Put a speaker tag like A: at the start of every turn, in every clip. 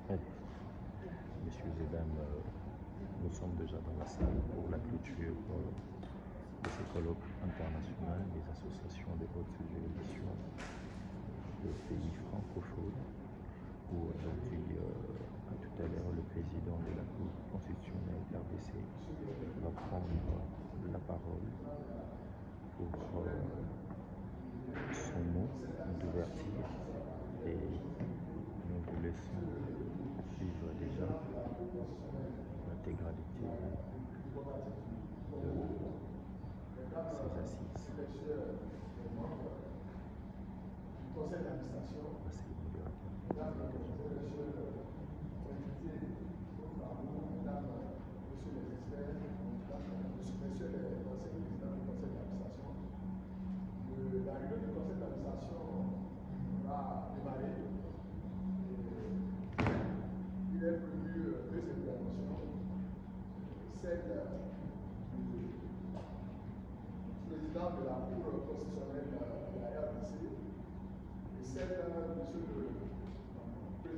A: Bon, messieurs et dames, nous sommes déjà dans la salle pour la clôture de ce colloque international des associations de haute juridiction des pays francophones, où aujourd'hui, tout à l'heure, le président de la Cour constitutionnelle RDC va prendre la parole pour son mot d'ouverture, et nous vous laissons suivre déjà l'intégralité de ces assises.
B: Conseil d'administration, mesdames, messieurs les experts, messieurs les conseils présidents du conseil d'administration, la réunion du conseil d'administration va démarrer. Il est prévu deux interventions, celle du président de la Cour constitutionnelle de la RDC et celle de M. le président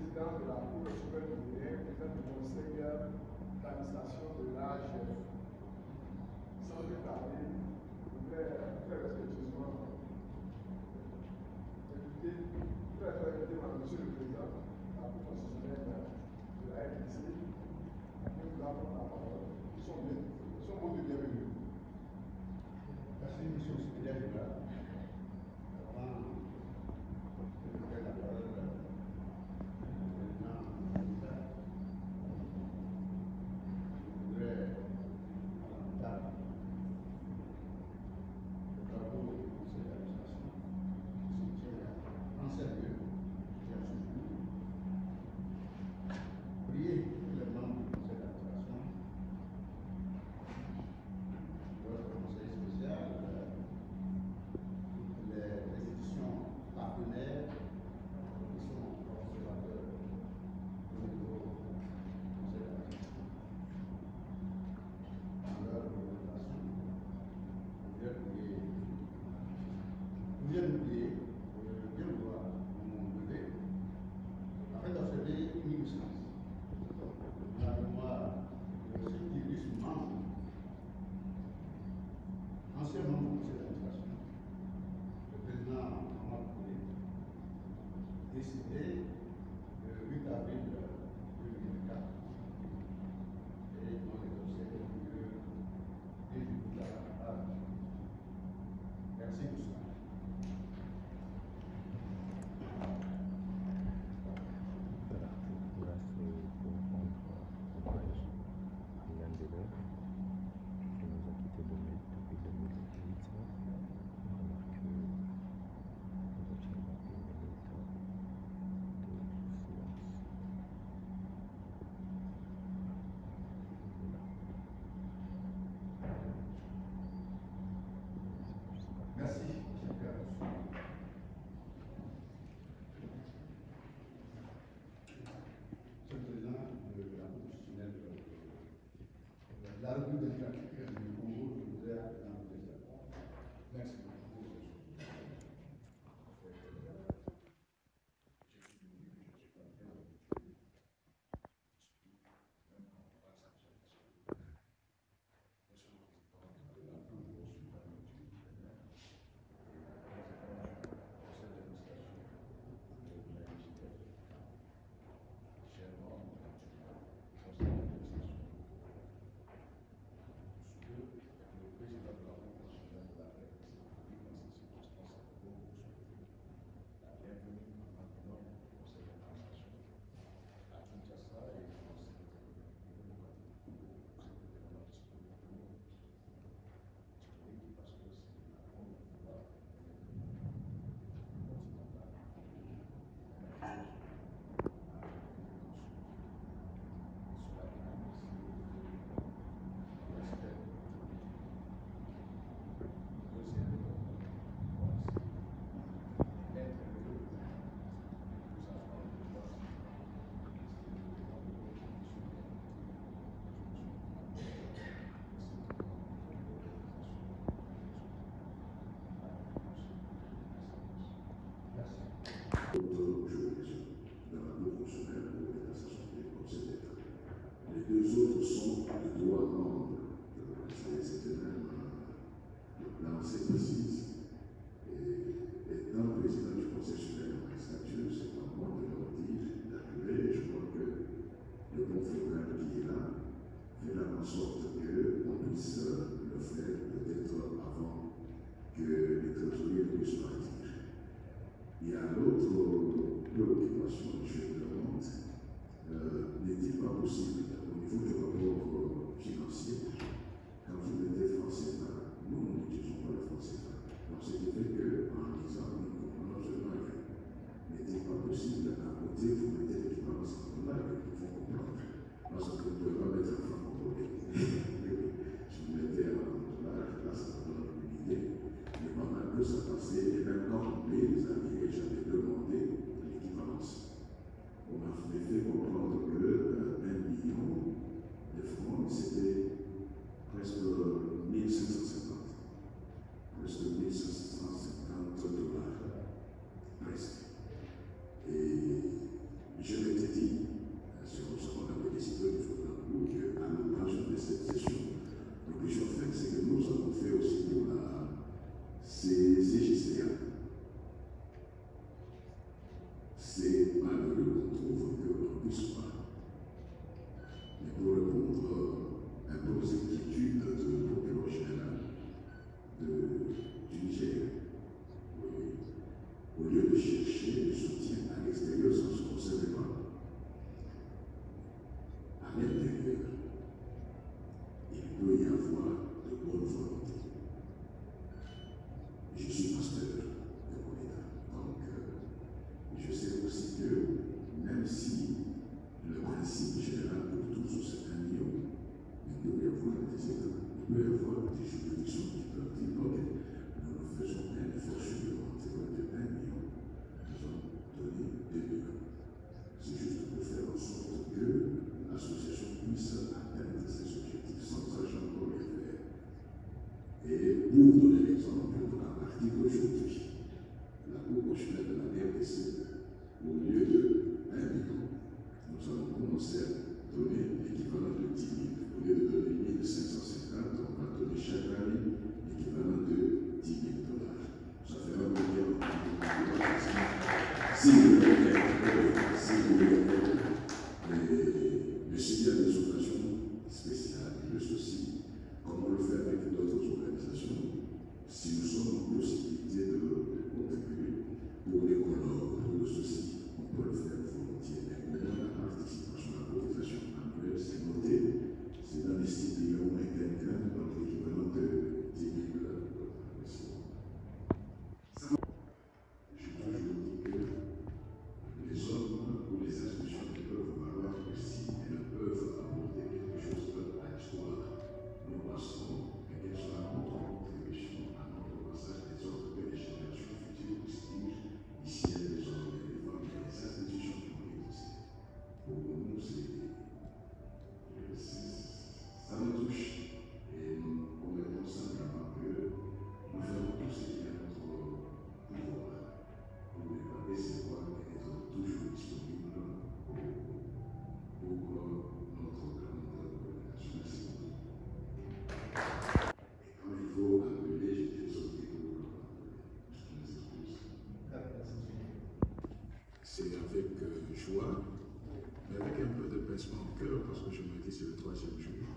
C: mais avec un peu de pincement au cœur, parce que je me dis c'est le 3e jour.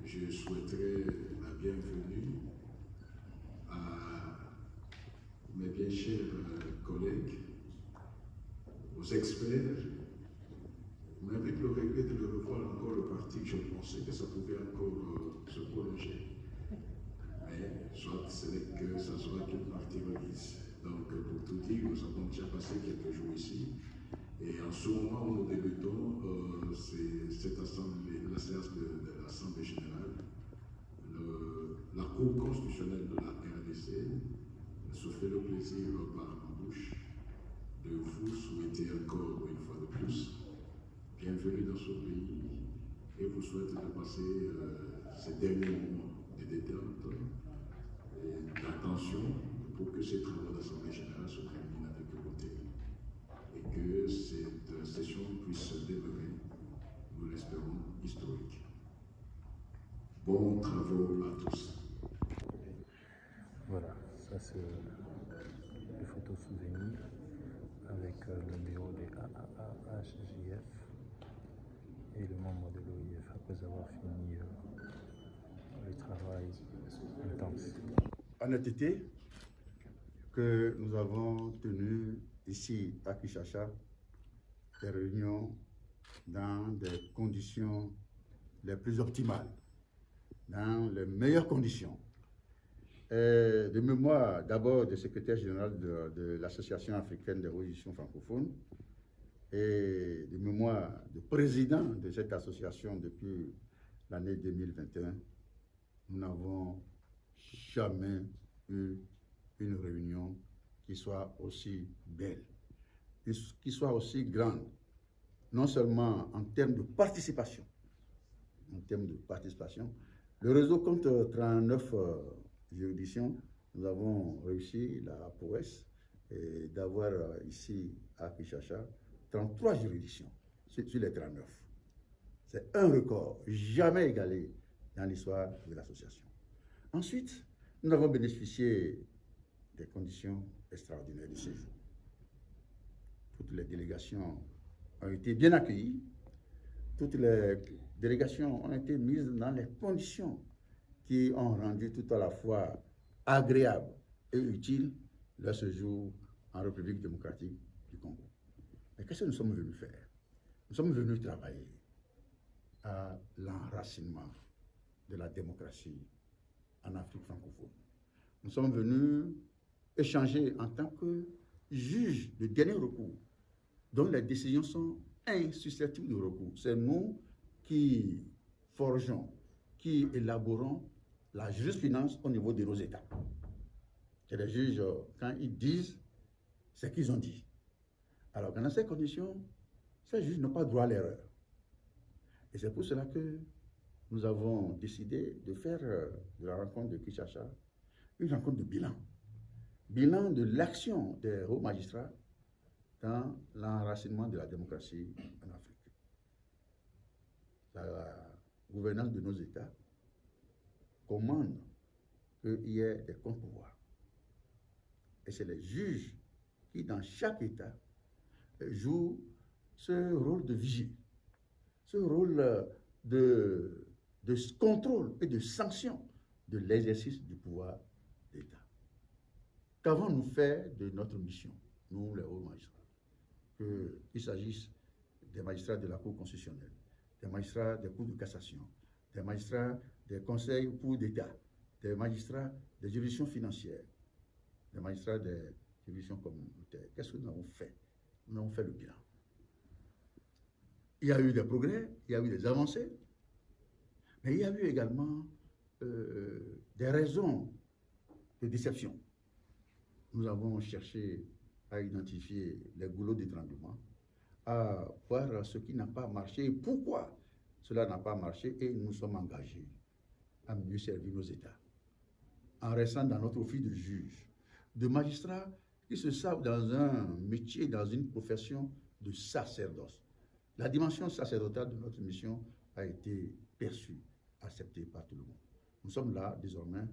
C: Je souhaiterais la bienvenue à mes bien chers collègues, aux experts, mais avec le regret de le revoir encore le parti, je pensais que ça pouvait encore se prolonger. Mais soit ce n'est que ça soit qu'une partie remise. Donc pour tout dire, nous avons déjà passé quelques jours ici. Et en ce moment où nous débutons cette assemblée, la séance de l'Assemblée générale, la Cour constitutionnelle de la RDC se fait le plaisir par ma bouche de vous souhaiter encore une fois de plus bienvenue dans ce pays et vous souhaite de passer ces derniers moments de détente et d'attention pour que ces travaux d'Assemblée générale se terminent avec beauté et que cette session puisse demeurer, nous l'espérons, historique. Bons travaux à tous.
A: Voilà, ça c'est les photos souvenirs avec le bureau des AAAHJF et le membre de l'OIF après avoir fini le travail intense.
D: Honnêteté que nous avons tenu ici à Kinshasa des réunions dans des conditions les plus optimales, dans les meilleures conditions. De mémoire d'abord du secrétaire général de l'Association africaine des religions francophones et de mémoire du président de cette association depuis l'année 2021, nous n'avons jamais eu une réunion qui soit aussi belle, qui soit aussi grande, non seulement en termes de participation. Le réseau compte 39 juridictions. Nous avons réussi la prouesse d'avoir ici à Kinshasa 33 juridictions sur les 39. C'est un record jamais égalé dans l'histoire de l'association. Ensuite, nous avons bénéficié des conditions extraordinaires de séjour. Toutes les délégations ont été bien accueillies. Toutes les délégations ont été mises dans les conditions qui ont rendu tout à la fois agréable et utile leur séjour en République démocratique du Congo. Mais qu'est-ce que nous sommes venus faire? Nous sommes venus travailler à l'enracinement de la démocratie en Afrique francophone. Nous sommes venus échanger en tant que juges de dernier recours, dont les décisions sont insusceptibles de recours. C'est nous qui forgeons, qui élaborons la jurisprudence au niveau de nos États. Et les juges, quand ils disent, c'est qu'ils ont dit. Alors, dans ces conditions, ces juges n'ont pas droit à l'erreur. Et c'est pour cela que nous avons décidé de faire de la rencontre de Kinshasa une rencontre de bilan. Bilan de l'action des hauts magistrats dans l'enracinement de la démocratie en Afrique. La gouvernance de nos États commande qu'il y ait des contre-pouvoirs. Et c'est les juges qui, dans chaque État, jouent ce rôle de vigie, ce rôle de contrôle et de sanction de l'exercice du pouvoir d'État. Qu'avons-nous fait de notre mission, nous les hauts magistrats? Qu'il s'agisse des magistrats de la Cour constitutionnelle, des magistrats des cours de cassation, des magistrats des conseils pour d'État, des magistrats des juridictions financières, des magistrats des juridictions communautaires. Qu'est-ce que nous avons fait? Nous avons fait le bilan. Il y a eu des progrès, il y a eu des avancées, mais il y a eu également des raisons de déception. Nous avons cherché à identifier les goulots d'étranglement, à voir ce qui n'a pas marché et pourquoi cela n'a pas marché, et nous sommes engagés à mieux servir nos États en restant dans notre office de juge, de magistrats qui se savent dans un métier, dans une profession de sacerdoce. La dimension sacerdotale de notre mission a été perçue, acceptée par tout le monde. Nous sommes là désormais,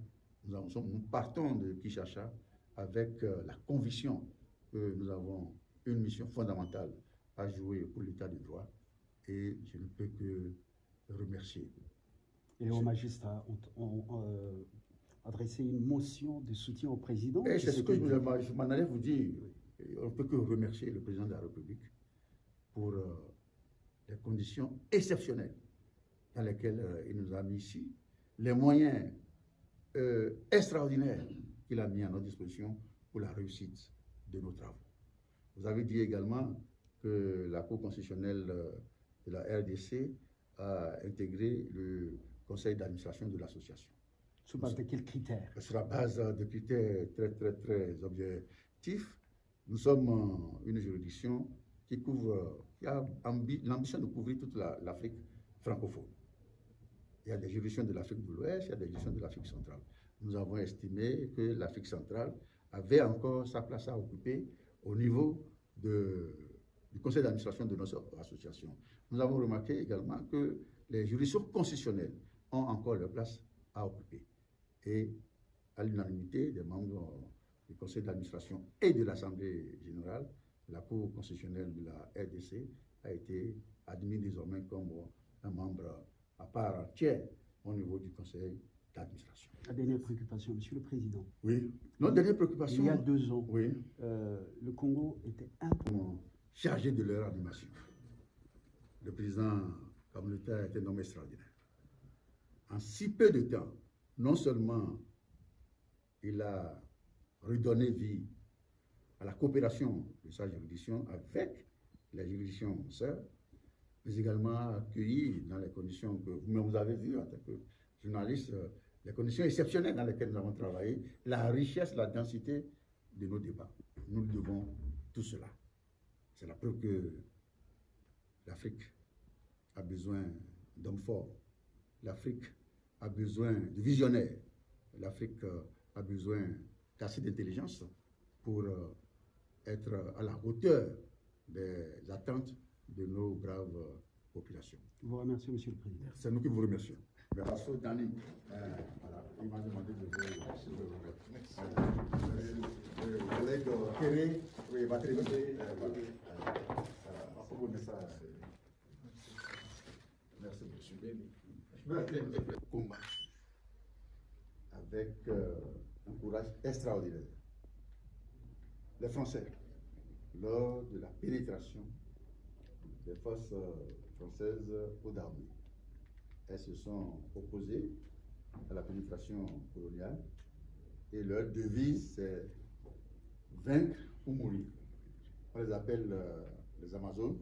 D: nous partons de Kinshasa avec la conviction que nous avons une mission fondamentale a joué pour l'état de droit et je ne peux que remercier.
E: Et les magistrats ont adressé une motion de soutien au président.
D: Et c'est ce que je m'en allais vous dire. On ne peut que remercier le président de la République pour les conditions exceptionnelles dans lesquelles il nous a mis ici, les moyens extraordinaires qu'il a mis à notre disposition pour la réussite de nos travaux. Vous avez dit également que la Cour constitutionnelle de la RDC a intégré le conseil d'administration de l'association.
E: Sur base de quels critères?
D: Sur la base de critères très objectifs. Nous sommes une juridiction qui a l'ambition de couvrir toute l'Afrique francophone. Il y a des juridictions de l'Afrique de l'Ouest, il y a des juridictions de l'Afrique centrale. Nous avons estimé que l'Afrique centrale avait encore sa place à occuper au niveau du conseil d'administration de notre association. Nous avons remarqué également que les juridictions constitutionnelles ont encore leur place à occuper. Et à l'unanimité des membres du conseil d'administration et de l'Assemblée générale, la Cour constitutionnelle de la RDC a été admise désormais comme un membre à part entière au niveau du conseil d'administration.
E: La dernière préoccupation, Monsieur le Président.
D: Oui. Notre dernière préoccupation.
E: Il y a 2 ans,
D: oui,
E: le Congo était
D: chargé de leur animation. Le président communautaire était un homme extraordinaire. En si peu de temps, non seulement il a redonné vie à la coopération de sa juridiction avec la juridiction sœur, mais également accueilli dans les conditions que vous avez vues en tant que journaliste, les conditions exceptionnelles dans lesquelles nous avons travaillé, la richesse, la densité de nos débats. Nous lui devons tout cela. C'est la preuve que l'Afrique a besoin d'hommes forts. L'Afrique a besoin de visionnaires. L'Afrique a besoin d'assez d'intelligence pour être à la hauteur des attentes de nos braves populations.
E: Je vous remercie, Monsieur le Président.
D: C'est nous qui vous remercions. Merci, Dani. Voilà, il m'a demandé de vous remercier. Le collègue Kéré, oui, va très vite. Merci, monsieur Béni. Combat avec un courage extraordinaire. Les Français, lors de la pénétration des forces françaises au Dahomey, elles se sont opposées à la pénétration coloniale et leur devise c'est vaincre ou mourir. On les appelle les Amazones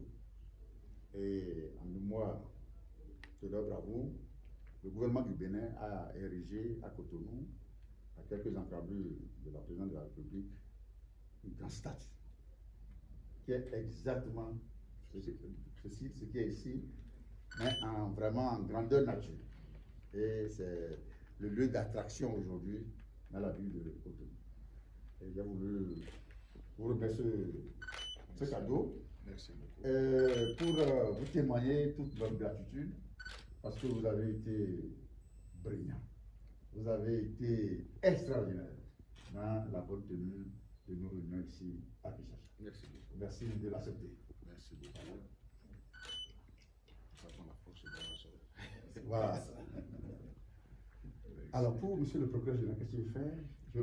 D: et en mémoire de leur bravoure, le gouvernement du Bénin a érigé à Cotonou, à quelques encablures de la présidente de la République, une grande statue qui est exactement ce qui est ici, mais vraiment en grandeur nature. Et c'est le lieu d'attraction aujourd'hui dans la ville de Cotonou. Et j'ai voulu vous remercier ce cadeau.
C: Merci beaucoup.
D: Pour vous témoigner toute notre gratitude, parce que vous avez été brillant. Vous avez été extraordinaire dans la bonne tenue de nos réunions ici à Kinshasa.
C: Merci beaucoup.
D: Merci de l'accepter.
C: Merci beaucoup. Ça prend la force de la chose.
D: Voilà. Alors, pour monsieur le procureur général, qu'est-ce qu'il fait? On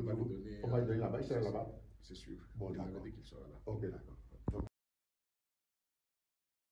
D: va lui donner là-bas, il sera là-bas.
C: C'est sûr.
D: Bon,
C: il
D: d'accord.
C: m'avait dit qu'il sera là.
D: Ok, d'accord.